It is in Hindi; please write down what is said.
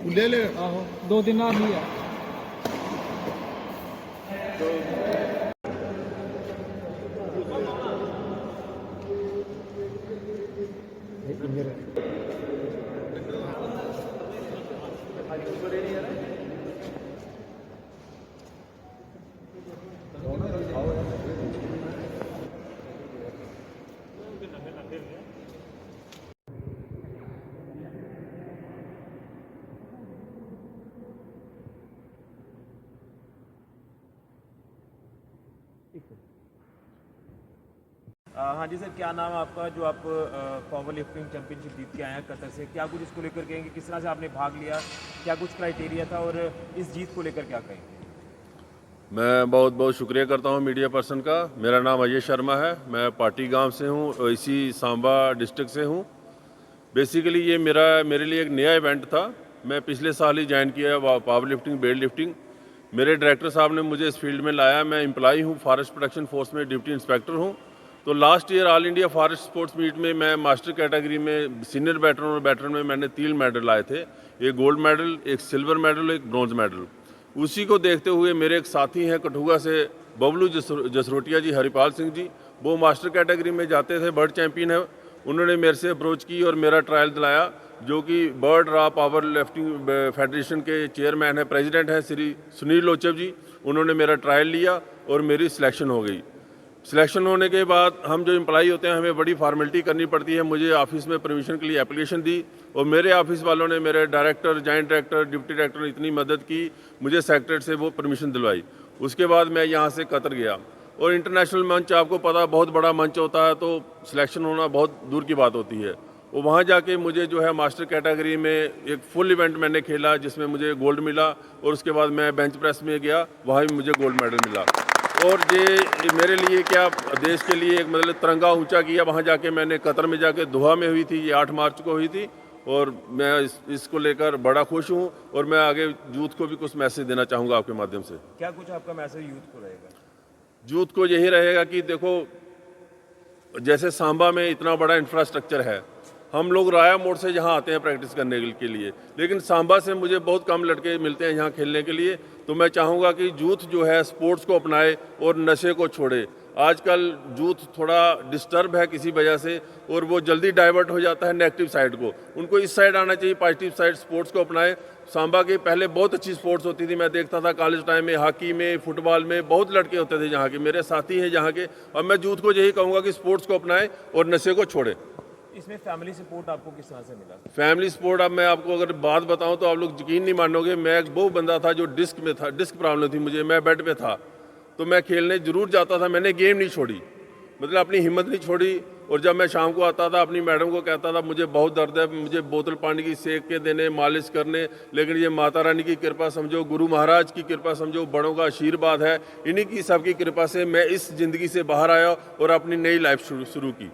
ले ले। आहो 2 दिन ਨਾਲ ਹੀ ਆ। हाँ जी सर, क्या नाम है आपका? जो आप पावर लिफ्टिंग चैंपियनशिप जीत के आए हैं कतर से, क्या कुछ इसको लेकर कहेंगे? किस तरह से आपने भाग लिया, क्या कुछ क्राइटेरिया था, और इस जीत को लेकर क्या कहेंगे? मैं बहुत बहुत शुक्रिया करता हूं मीडिया पर्सन का। मेरा नाम अजय शर्मा है, मैं पाटी गांव से हूं और इसी सांबा डिस्ट्रिक्ट से हूं। बेसिकली ये मेरे लिए एक नया इवेंट था। मैं पिछले साल ही ज्वाइन किया पावर लिफ्टिंग वेट लिफ्टिंग। मेरे डायरेक्टर साहब ने मुझे इस फील्ड में लाया। मैं एम्प्लॉई हूँ, फॉरेस्ट प्रोटेक्शन फोर्स में ड्यूटी इंस्पेक्टर हूँ। तो last year all India forest sports meet में मैं मास्टर कैटेगरी में सीनियर बैटरन और बैटरन में मैंने 3 मेडल लाए थे। एक गोल्ड मेडल, एक सिल्वर मेडल, एक ब्रॉन्ज मेडल। उसी को देखते हुए मेरे एक साथी हैं कठुआ से, बबलू जसरोटिया जी, हरिपाल सिंह जी, वो मास्टर कैटेगरी में जाते थे, बर्ड चैंपियन है। उन्होंने मेरे से अप्रोच की और मेरा ट्रायल दिलाया, जो कि bird raw power lifting federation के चेयरमैन है, प्रेसिडेंट हैं श्री सुनील लोचव जी। उन्होंने मेरा ट्रायल लिया और मेरी सिलेक्शन हो गई। सिलेक्शन होने के बाद हम जो एम्प्लॉई होते हैं, हमें बड़ी फार्मेलिटी करनी पड़ती है। मुझे ऑफिस में परमिशन के लिए एप्लीकेशन दी और मेरे ऑफिस वालों ने, मेरे director, joint director, deputy director ने इतनी मदद की, मुझे सेक्रेटरी से वो परमिशन दिलवाई। उसके बाद मैं यहाँ से कतर गया और इंटरनेशनल मंच, आपको पता, बहुत बड़ा मंच होता है, तो सिलेक्शन होना बहुत दूर की बात होती है। और वहाँ जाके मुझे जो है मास्टर कैटेगरी में एक फुल इवेंट मैंने खेला, जिसमें मुझे गोल्ड मिला। और उसके बाद मैं बेंच प्रेस में गया, वहाँ भी मुझे गोल्ड मेडल मिला। और ये मेरे लिए क्या, देश के लिए एक मतलब तिरंगा ऊंचा किया। वहाँ जाके मैंने कतर में जाके दोहा में हुई थी, ये 8 मार्च को हुई थी। और मैं इसको लेकर बड़ा खुश हूँ और मैं आगे यूथ को भी कुछ मैसेज देना चाहूँगा आपके माध्यम से। क्या कुछ आपका मैसेज यूथ को रहेगा? यूथ को यही रहेगा कि देखो, जैसे सांबा में इतना बड़ा इंफ्रास्ट्रक्चर है, हम लोग राया मोड़ से यहाँ आते हैं प्रैक्टिस करने के लिए, लेकिन सांबा से मुझे बहुत कम लड़के मिलते हैं यहाँ खेलने के लिए। तो मैं चाहूँगा कि यूथ जो है स्पोर्ट्स को अपनाए और नशे को छोड़े। आजकल यूथ थोड़ा डिस्टर्ब है किसी वजह से, और वो जल्दी डाइवर्ट हो जाता है नेगेटिव साइड को। उनको इस साइड आना चाहिए, पॉजिटिव साइड, स्पोर्ट्स को अपनाए। सांबा के पहले बहुत अच्छी स्पोर्ट्स होती थी, मैं देखता था कॉलेज टाइम में, हॉकी में, फुटबॉल में बहुत लड़के होते थे यहाँ के, मेरे साथी हैं यहाँ के। अब मैं यूथ को यही कहूँगा कि स्पोर्ट्स को अपनाएं और नशे को छोड़ें। इसमें फैमिली सपोर्ट आपको किस तरह से मिला? फैमिली सपोर्ट, अब मैं आपको अगर बात बताऊं तो आप लोग यकीन नहीं मानोगे। मैं एक वो बंदा था जो डिस्क में था, डिस्क प्रॉब्लम थी मुझे, मैं बेड पे था, तो मैं खेलने जरूर जाता था। मैंने गेम नहीं छोड़ी, मतलब अपनी हिम्मत नहीं छोड़ी। और जब मैं शाम को आता था, अपनी मैडम को कहता था मुझे बहुत दर्द है, मुझे बोतल पानी की सेक के देने, मालिश करने। लेकिन ये माता रानी की कृपा समझो, गुरु महाराज की कृपा समझो, बड़ों का आशीर्वाद है, इन्हीं की सबकी कृपा से मैं इस ज़िंदगी से बाहर आया और अपनी नई लाइफ शुरू की।